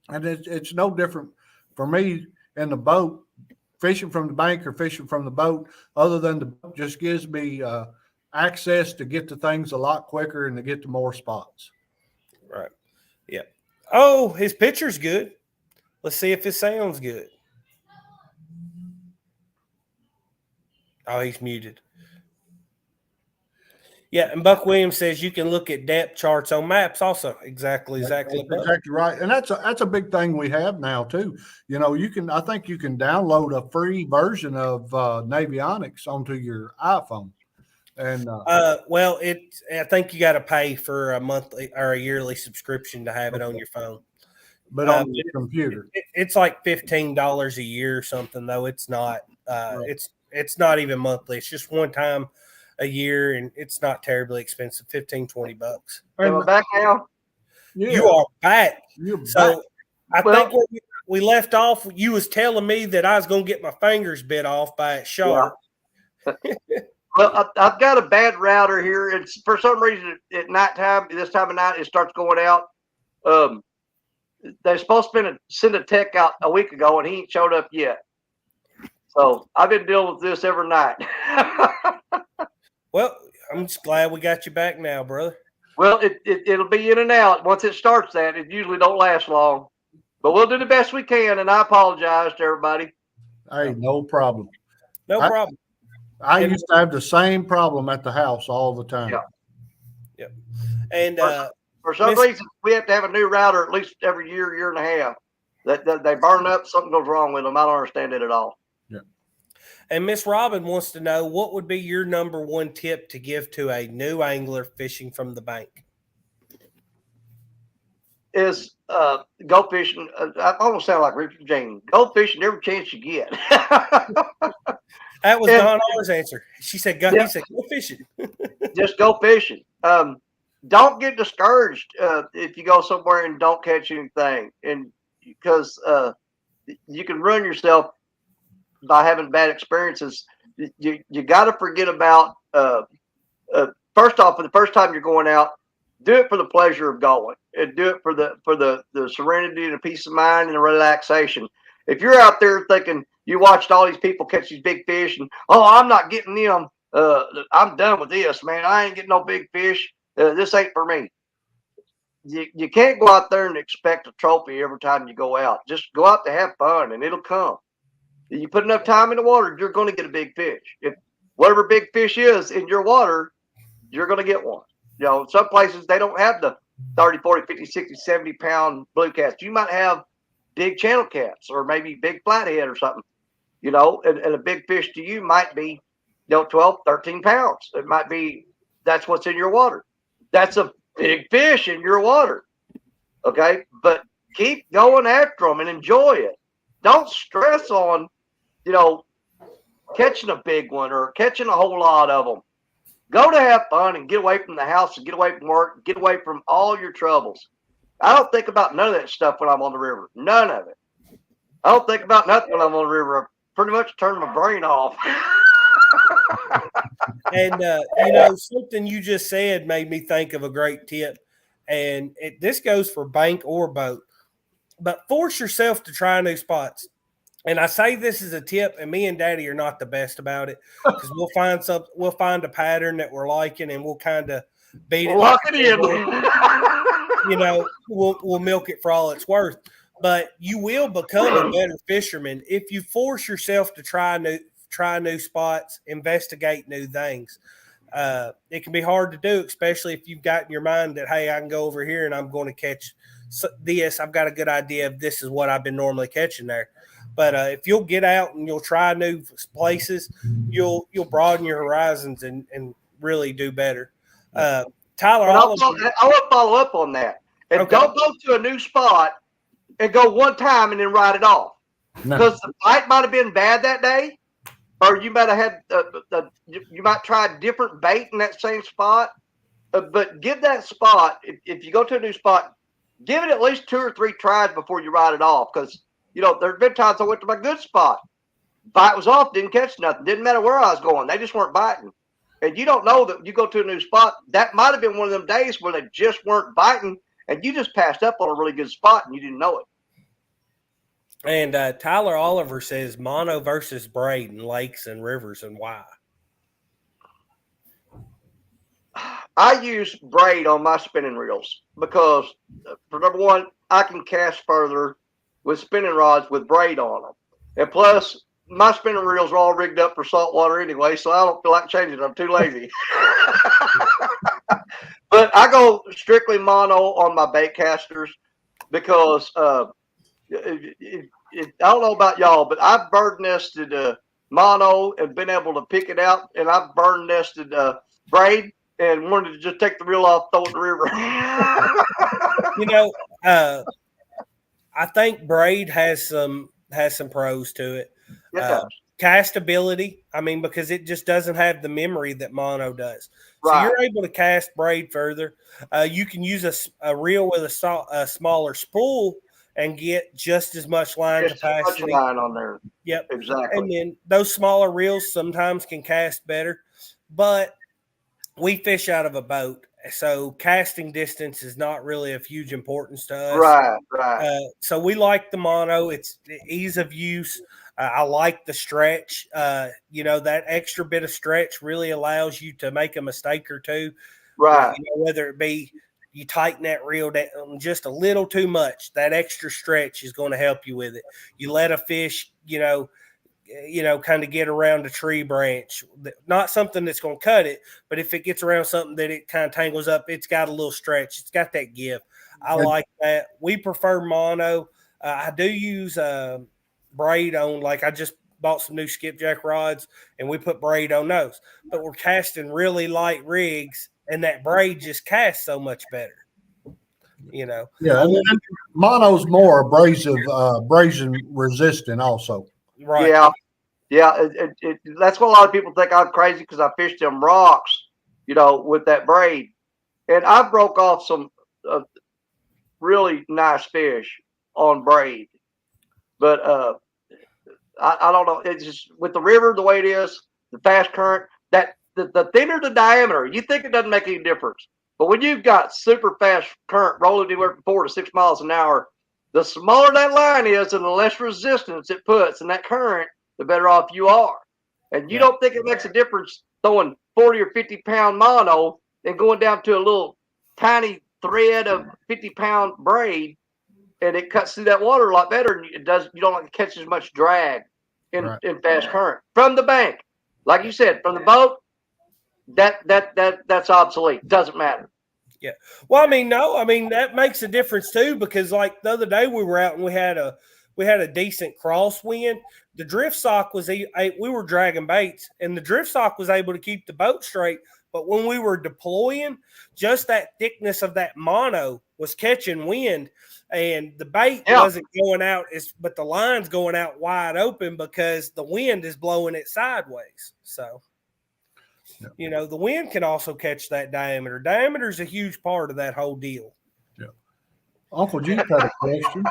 And it's no different for me in the boat, fishing from the bank or fishing from the boat, other than the boat just gives me access to get to things a lot quicker and to get to more spots. Right. Yeah. Oh, his picture's good. Let's see if his sound's good. Oh, he's muted. Yeah, and Buck Williams says you can look at depth charts on maps also. Exactly exactly right. And that's a big thing we have now too. I think you can download a free version of Navionics onto your iPhone. And I think you got to pay for a monthly or a yearly subscription to have it on your phone. But on your computer, it's like $15 a year or something. Though it's not. Right. It's not even monthly. It's just one time a year, and it's not terribly expensive, $15-20. Am I back now? Yeah. You are back. You're so back. I think where we left off, you was telling me that I was going to get my fingers bit off by a shark. Yeah. Well, I've got a bad router here. It's for some reason at nighttime, this time of night, it starts going out. They're supposed to send a tech out a week ago, and he ain't showed up yet. So I've been dealing with this every night. Well, I'm just glad we got you back now, brother. Well, it'll be in and out. Once it starts that, it usually don't last long. But we'll do the best we can, and I apologize to everybody. Hey, no problem. No problem. I used to have the same problem at the house all the time. Yeah. And for some reason, we have to have a new router at least every year and a half. That they burn up, something goes wrong with them. I don't understand it at all. Yeah. And Miss Robin wants to know, what would be your number one tip to give to a new angler fishing from the bank? Is go fishing. I almost sound like Richard James. Go fishing every chance you get. That was Don R's answer. She said, "Go." Yeah. He said, "Go fishing." Just go fishing. Don't get discouraged if you go somewhere and don't catch anything, and because you can ruin yourself by having bad experiences. You got to forget about. First off, for the first time you're going out, do it for the pleasure of going, and do it for the serenity and the peace of mind and the relaxation. If you're out there thinking you watched all these people catch these big fish and, oh, I'm not getting them, I'm done with this, man. I ain't getting no big fish. This ain't for me. You can't go out there and expect a trophy every time you go out. Just go out to have fun, and it'll come. You put enough time in the water, you're going to get a big fish. If whatever big fish is in your water, you're going to get one. You know, some places they don't have the 30, 40, 50, 60, 70 pound blue cats. You might have big channel cats or maybe big flathead or something, you know, and a big fish to you might be, 12, 13 pounds. It might be, that's what's in your water. That's a big fish in your water. Okay. But keep going after them and enjoy it. Don't stress on, catching a big one or catching a whole lot of them. Go to have fun and get away from the house and get away from work, get away from all your troubles. I don't think about none of that stuff when I'm on the river. None of it. I don't think about nothing when I'm on the river. I pretty much turn my brain off. And, something you just said made me think of a great tip. And this goes for bank or boat. But force yourself to try new spots. And I say this is a tip, and me and Daddy are not the best about it because we'll find a pattern that we're liking, and we'll kind of beat it. Lock it in. We'll milk it for all it's worth. But you will become a better fisherman if you force yourself to try new spots, investigate new things. It can be hard to do, especially if you've got in your mind that, hey, I can go over here and I'm going to catch this. I've got a good idea of this is what I've been normally catching there. But if you'll get out and you'll try new places, you'll broaden your horizons and really do better. Tyler, I want to follow up on that. And don't go to a new spot and go one time and then write it off. Because the bite might have been bad that day, or you might have had you might try a different bait in that same spot. But give that spot, if you go to a new spot, give it at least 2 or 3 tries before you write it off. Because there's been times I went to my good spot. Bite was off, didn't catch nothing. Didn't matter where I was going. They just weren't biting. And you don't know that you go to a new spot. That might have been one of them days where they just weren't biting, and you just passed up on a really good spot and you didn't know it. And Tyler Oliver says mono versus braid in lakes and rivers, and why? I use braid on my spinning reels because, for number one, I can cast further with spinning rods with braid on them. And plus, my spinning reels are all rigged up for saltwater anyway, so I don't feel like changing them. I'm too lazy. But I go strictly mono on my bait casters because I don't know about y'all, but I've bird nested mono and been able to pick it out, and I've bird nested braid and wanted to just take the reel off, throw it in the river. I think braid has some pros to it. Castability, because it just doesn't have the memory that mono does. Right. So you're able to cast braid further. You can use a reel with a smaller spool and get just as much line capacity. Much line on there. Yep, exactly. And then those smaller reels sometimes can cast better. but we fish out of a boat, so casting distance is not really of huge importance to us. Right. So we like the mono. It's the ease of use. I like the stretch. That extra bit of stretch really allows you to make a mistake or two. Right. Whether it be you tighten that reel down just a little too much, that extra stretch is going to help you with it. You let a fish, kind of get around a tree branch, not something that's going to cut it, but if it gets around something that it kind of tangles up, it's got a little stretch. It's got that give. I like that. We prefer mono. I do use braid on, like I just bought some new skipjack rods and we put braid on those, but we're casting really light rigs and that braid just casts so much better. Yeah, and mono's more abrasion resistant also. Right. Yeah. That's what a lot of people think I'm crazy because I fished them rocks, with that braid, and I broke off some really nice fish on braid. But I don't know. It's just with the river the way it is, the fast current. That the thinner the diameter, you think it doesn't make any difference. But when you've got super fast current rolling anywhere from 4 to 6 miles an hour, the smaller that line is and the less resistance it puts in that current, the better off you are. And you don't think it makes a difference throwing 40 or 50 pound mono and going down to a little tiny thread of 50-pound braid, and it cuts through that water a lot better. And it does. You don't catch as much drag in fast current from the bank, like you said, from the boat. That's obsolete. Doesn't matter. Yeah. Well, that makes a difference too, because like the other day we were out and we had a decent crosswind. The drift sock we were dragging baits and the drift sock was able to keep the boat straight. But when we were deploying, just that thickness of that mono was catching wind and the bait wasn't going out, but the line's going out wide open because the wind is blowing it sideways. So, the wind can also catch that diameter. Diameter is a huge part of that whole deal. Yeah. Uncle Jeep had a question.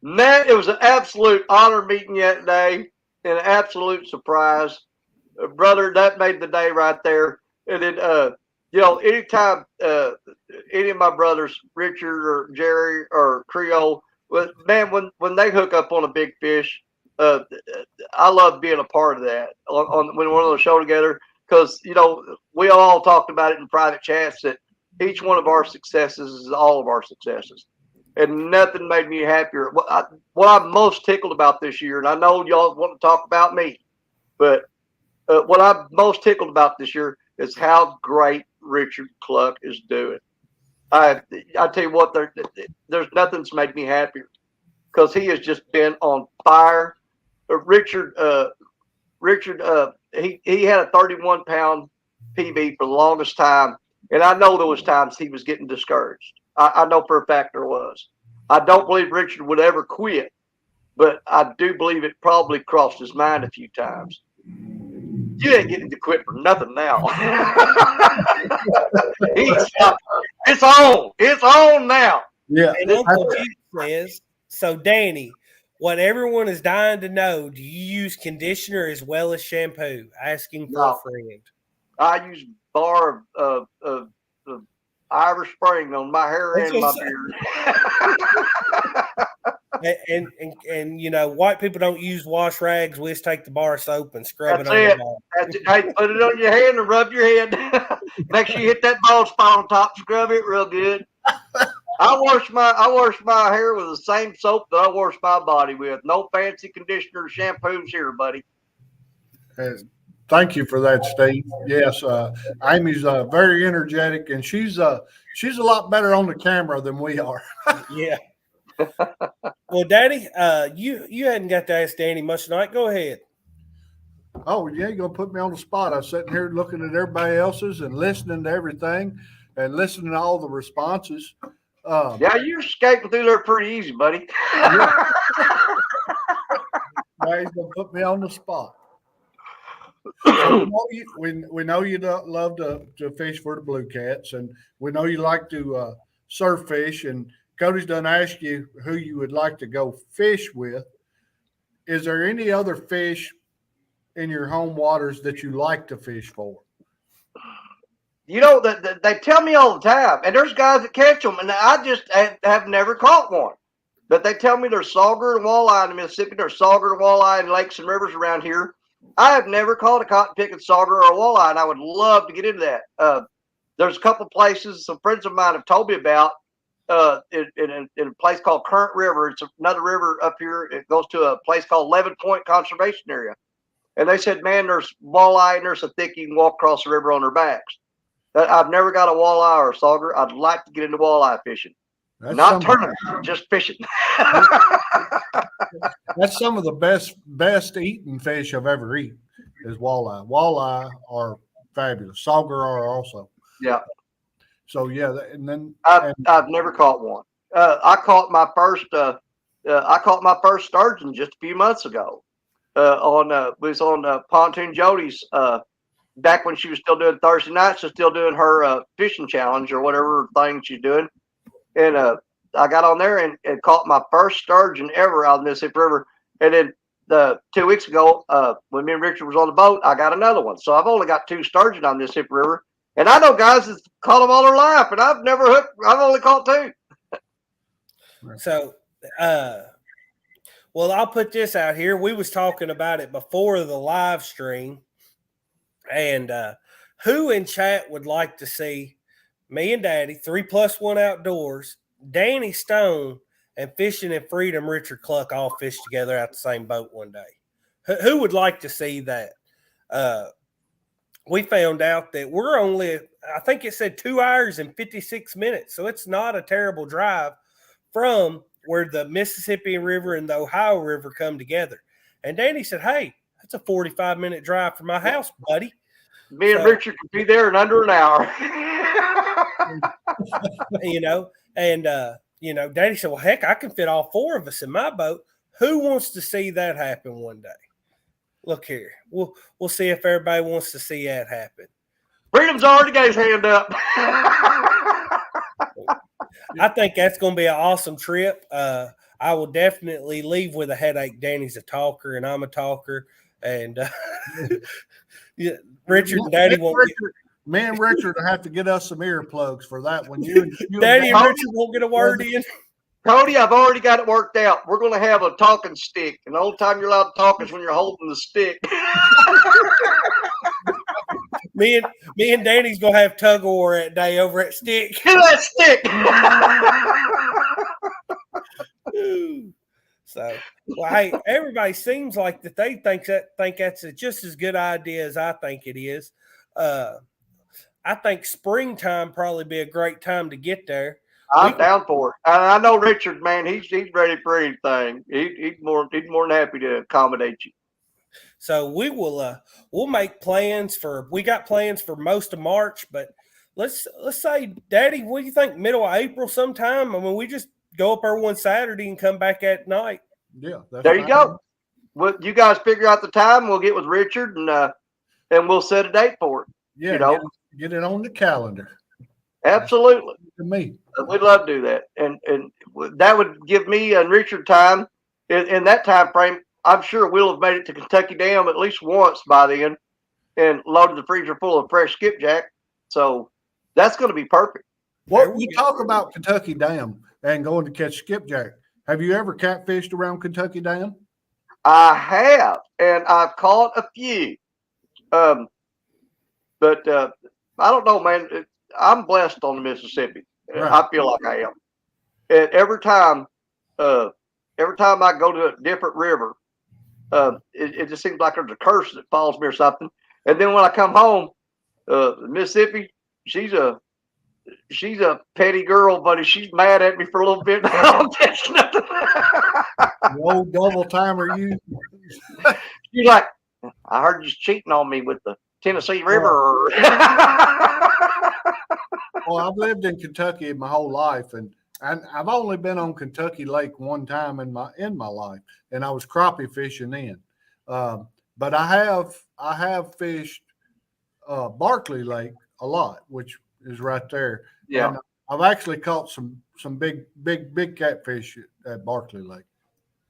Matt, it was an absolute honor meeting you today and an absolute surprise. Brother, that made the day right there. And then, anytime any of my brothers, Richard or Jerry or Creole, man, when they hook up on a big fish, I love being a part of that when we're on the show together, because we all talked about it in private chats that each one of our successes is all of our successes, and nothing made me happier. What I'm most tickled about this year, and I know y'all want to talk about me, but what I'm most tickled about this year is how great Richard Cluck is doing. I tell you what, there's nothing's made me happier because he has just been on fire. Richard, he had a 31-pound PB for the longest time, and I know there was times he was getting discouraged. I know for a fact there was. I don't believe Richard would ever quit, but I do believe it probably crossed his mind a few times. You ain't getting to quit for nothing now. It's on. It's on now. Yeah. And Uncle Jeep says, so Danny, what everyone is dying to know, do you use conditioner as well as shampoo? Asking for a friend. I use bar of Irish Spring on my hair and my beard. And white people don't use wash rags. We just take the bar soap and scrub That's it on it. the ball. That's it. Hey, put it on your hand and rub your head. Make sure you hit that bald spot on top. Scrub it real good. I wash my hair with the same soap that I wash my body with. No fancy conditioner or shampoos here, buddy. Thank you for that, Steve. Yes, Amy's very energetic, and she's a lot better on the camera than we are. Yeah. Well, Daddy, you hadn't got to ask Danny much tonight. Go ahead. Oh, yeah, you're going to put me on the spot. I was sitting here looking at everybody else's and listening to everything and listening to all the responses. Yeah, you're escaping through there pretty easy, buddy. Now he's going to put me on the spot. So we know you love to fish for the blue cats, and we know you like to surf fish, and Cody's done ask you who you would like to go fish with. Is there any other fish in your home waters that you like to fish for? You know, they tell me all the time, and there's guys that catch them, and I just have never caught one. But they tell me there's sauger and walleye in Mississippi. There's sauger and walleye in lakes and rivers around here. I have never caught a cotton picking sauger or a walleye, and I would love to get into that. There's a couple places some friends of mine have told me about in a place called Current River. It's another river up here. It goes to a place called Levin Point Conservation Area. And they said, man, there's walleye and there's a thick you can walk across the river on their backs. I've never got a walleye or a sauger. I'd like to get into walleye fishing. That's Not tournament, just fishing. That's some of the best eating fish I've ever eaten is walleye. Walleye are fabulous. Sauger are also. Yeah. So yeah, and then I've never caught one. I caught my first sturgeon just a few months ago. It was on Pontoon Jody's back when she was still doing Thursday nights. She's still doing her fishing challenge or whatever thing she's doing. And I got on there and caught my first sturgeon ever out of the Mississippi River. And then 2 weeks ago, when me and Richard was on the boat, I got another one. So I've only got 2 sturgeon on the Mississippi River. And I know guys that's caught them all their life, and I've never hooked. I've only caught 2. So, well, I'll put this out here. We was talking about it before the live stream. And who in chat would like to see me and Daddy, 3+1 Outdoors, Danny Stone, and Fishing in Freedom, Richard Cluck, all fish together out the same boat one day? Who would like to see that? We found out that we're only, I think it said 2 hours and 56 minutes. So it's not a terrible drive from where the Mississippi River and the Ohio River come together. And Danny said, hey, that's a 45-minute drive from my house, buddy. Me and Richard could be there in under an hour. Daddy said, well, heck, I can fit all 4 of us in my boat. Who wants to see that happen one day? Look here. We'll see if everybody wants to see that happen. Freedom's already got his hand up. I think that's going to be an awesome trip. I will definitely leave with a headache. Danny's a talker, and I'm a talker. And yeah, Richard and Daddy won't. Me and Richard will have to get us some earplugs for that one. Daddy and Richard won't get a word in. Cody, I've already got it worked out. We're going to have a talking stick. And the only time you're allowed to talk is when you're holding the stick. Me and Danny's going to have tug of war that day over at Stick. Get that stick. So, well, hey, everybody seems like that they think that's just as good idea as I think it is. I think springtime probably be a great time to get there. I'm down for it. I know Richard, man. He's ready for anything. He's more than happy to accommodate you. So we'll make plans we got plans for most of March, but let's say, Daddy, what do you think? Middle of April sometime? I mean, we just go up there one Saturday and come back at night. Yeah, there you go. Well, you guys figure out the time. We'll get with Richard and we'll set a date for it. Yeah, get it on the calendar. Absolutely. To me, we'd love to do that, and that would give me and Richard time. In that time frame, I'm sure we'll have made it to Kentucky Dam at least once by then, and loaded the freezer full of fresh skipjack. So that's going to be perfect. Well, you talk about Kentucky Dam and going to catch skipjack. Have you ever catfished around Kentucky Dam? I have, and I've caught a few. But I don't know, man. I'm blessed on the Mississippi. Right. I feel like I am. And every time I go to a different river, it just seems like there's a curse that follows me or something. And then when I come home, Mississippi, she's a petty girl, buddy. She's mad at me for a little bit. I don't catch nothing. The old double timer, you. She's like, I heard you cheating on me with the Tennessee River. Well, I've lived in Kentucky my whole life, and I've only been on Kentucky Lake one time in my life, and I was crappie fishing then. But I have fished Barkley Lake a lot, which is right there. Yeah, and I've actually caught some big catfish at Barkley Lake.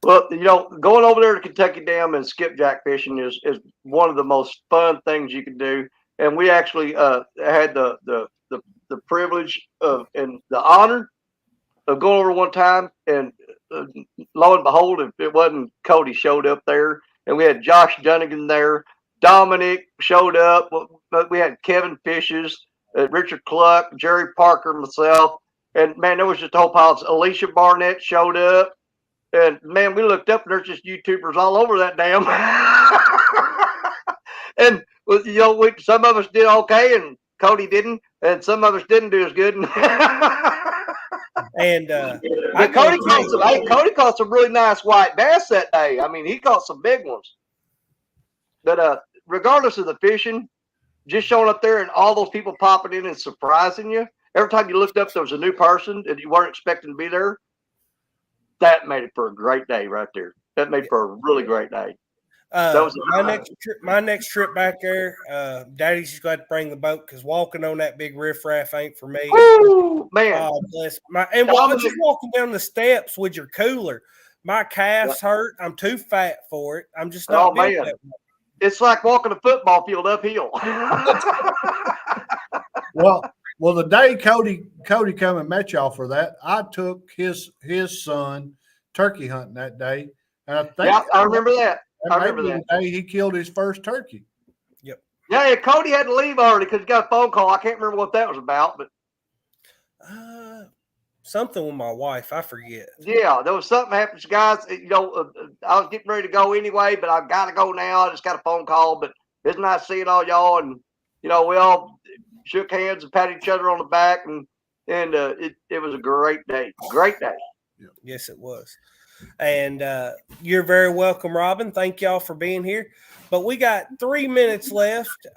Well, going over there to Kentucky Dam and skipjack fishing is one of the most fun things you can do. And we actually had the privilege of and the honor of going over one time, and lo and behold, if it wasn't Cody showed up there, and we had Josh Dunnigan there, Dominic showed up, we had Kevin Fishes, Richard Cluck, Jerry Parker, myself, and man, there was just a whole pile. Alicia Barnett showed up, and man, we looked up and there's just YouTubers all over that dam. And some of us did okay, and Cody didn't, and some of us didn't do as good. And Cody caught some really nice white bass that day. I mean, he caught some big ones. But regardless of the fishing, just showing up there and all those people popping in and surprising you. Every time you looked up, there was a new person that you weren't expecting to be there. That made it for a great day right there. That made for a really great day. That was my next trip back there. Daddy's just got to bring the boat because walking on that big riffraff ain't for me. Woo, man. Oh, bless just walking down the steps with your cooler. My calves hurt. I'm too fat for it. I'm just not. Oh man, it's like walking a football field uphill. Well, the day Cody come and met y'all for that, I took his son turkey hunting that day, and I think I remember that. I remember that day he killed his first turkey. Yep. Yeah, Cody had to leave already because he got a phone call. I can't remember what that was about, but something with my wife. I forget. Yeah, there was something happened, guys. I was getting ready to go anyway, but I've got to go now. I just got a phone call, but it's nice seeing all y'all, and we all shook hands and patted each other on the back, and it was a great day. Great day. Yes, it was. And you're very welcome, Robin. Thank y'all for being here. But we got 3 minutes left.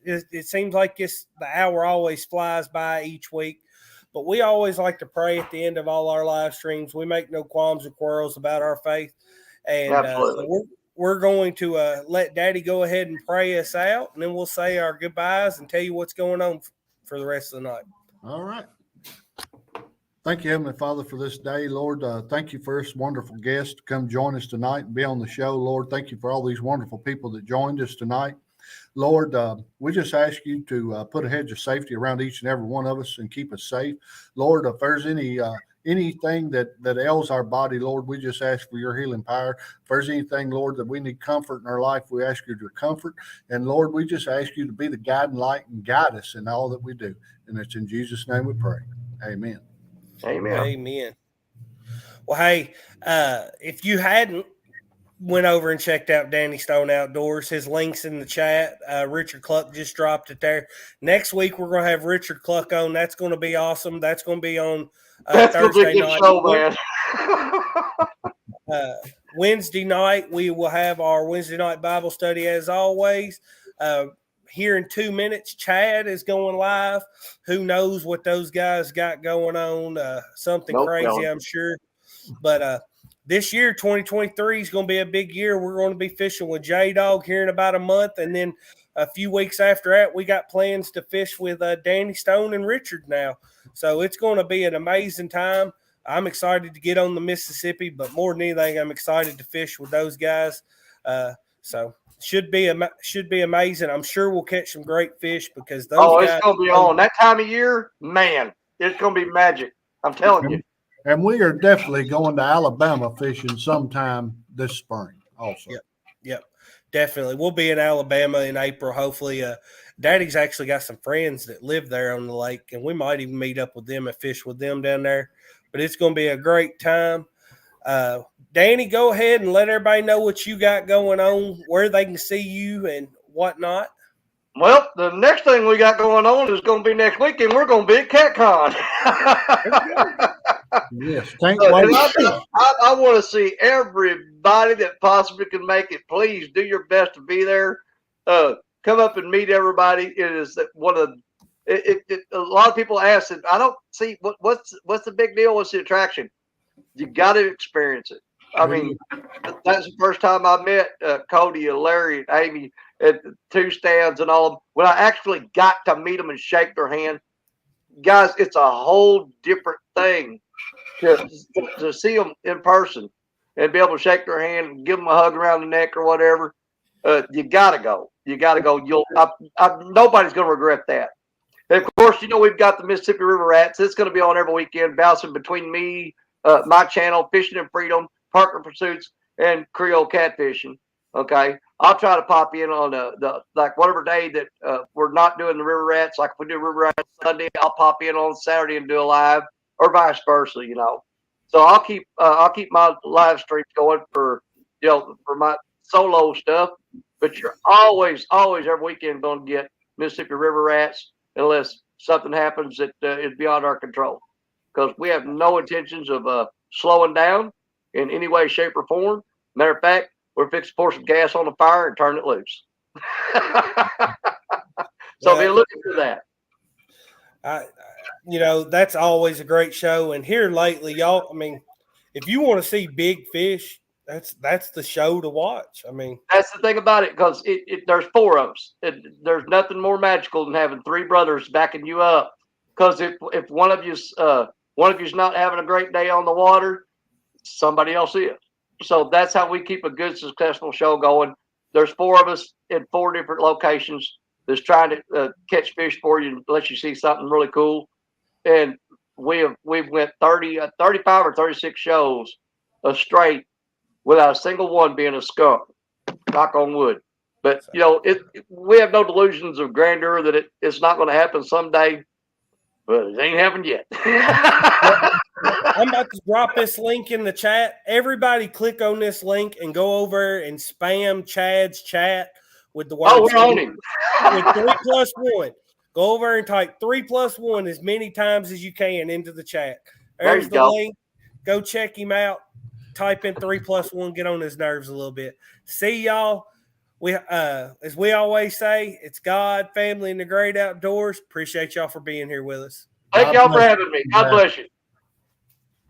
It seems like the hour always flies by each week. But we always like to pray at the end of all our live streams. We make no qualms or quarrels about our faith. And so we're going to let Daddy go ahead and pray us out. And then we'll say our goodbyes and tell you what's going on for the rest of the night. All right. Thank you, Heavenly Father, for this day, Lord. Thank you for this wonderful guest to come join us tonight and be on the show, Lord. Thank you for all these wonderful people that joined us tonight. Lord, we just ask you to put a hedge of safety around each and every one of us and keep us safe. Lord, if there's anything that ails our body, Lord, we just ask for your healing power. If there's anything, Lord, that we need comfort in our life, we ask you to comfort. And Lord, we just ask you to be the guiding light and guide us in all that we do. And it's in Jesus' name we pray. Amen. Amen. Well, hey, if you hadn't went over and checked out Danny Stone Outdoors, his link's in the chat. Richard Cluck just dropped it there. Next week, we're going to have Richard Cluck on. That's going to be awesome. That's going to be on Thursday night. Show, man. Wednesday night, we will have our Wednesday night Bible study as always. Here in 2 minutes, Chad is going live. Who knows what those guys got going on? Something crazy, I'm sure. But this year, 2023, is going to be a big year. We're going to be fishing with J-Dog here in about a month. And then a few weeks after that, we got plans to fish with Danny Stone and Richard now. So it's going to be an amazing time. I'm excited to get on the Mississippi, but more than anything, I'm excited to fish with those guys. So should be amazing. I'm sure we'll catch some great fish because those guys. It's going to be on that time of year, man. It's going to be magic. I'm telling you. And we are definitely going to Alabama fishing sometime this spring also. Yep, definitely. We'll be in Alabama in April, hopefully. Daddy's actually got some friends that live there on the lake, and we might even meet up with them and fish with them down there. But it's going to be a great time. Danny, go ahead and let everybody know what you got going on, where they can see you and whatnot. Well, the next thing we got going on is going to be next weekend. We're going to be at CatCon. Yes, can't wait. I want to see everybody that possibly can make it. Please do your best to be there. Come up and meet everybody. It is one of a lot of people ask it. I don't see what's the big deal. What's the attraction? You got to experience it. I mean, that's the first time I met Cody and Larry and Amy at the two stands and all. When I actually got to meet them and shake their hand, guys, it's a whole different thing to see them in person. and be able to shake their hand and give them a hug around the neck or whatever, you got to go. You got to go. Nobody's going to regret that. And of course, we've got the Mississippi River Rats. It's going to be on every weekend, bouncing between me, my channel, Fishing and Freedom, Parker Pursuits, and Creole Catfishing. Okay, I'll try to pop in on the like whatever day that we're not doing the River Rats. Like if we do River Rats Sunday, I'll pop in on Saturday and do a live, or vice versa. So I'll keep my live streams going for my solo stuff. But you're always every weekend going to get Mississippi River Rats unless something happens that is beyond our control. Because we have no intentions of slowing down in any way, shape, or form. Matter of fact, we're fixing to pour some gas on the fire and turn it loose. So be looking for that. That's always a great show. And here lately, y'all, I mean, if you want to see big fish, that's the show to watch. I mean, that's the thing about it, because there's four of us. There's nothing more magical than having three brothers backing you up. Because if one of you's not having a great day on the water, somebody else is. So that's how we keep a good, successful show going. There's four of us in four different locations that's trying to catch fish for you and let you see something really cool. And we've went 35 or 36 shows straight without a single one being a skunk. Knock on wood. But we have no delusions of grandeur that it's not going to happen someday. But it ain't happened yet. I'm about to drop this link in the chat. Everybody click on this link and go over and spam Chad's chat with the word. Oh, we're on him. With 3+1. Go over and type 3+1 as many times as you can into the chat. There's the link. Go check him out. Type in 3+1. Get on his nerves a little bit. See y'all. We as we always say, it's God, family, and the great outdoors. Appreciate y'all for being here with us. Thank y'all for having me. God bless you.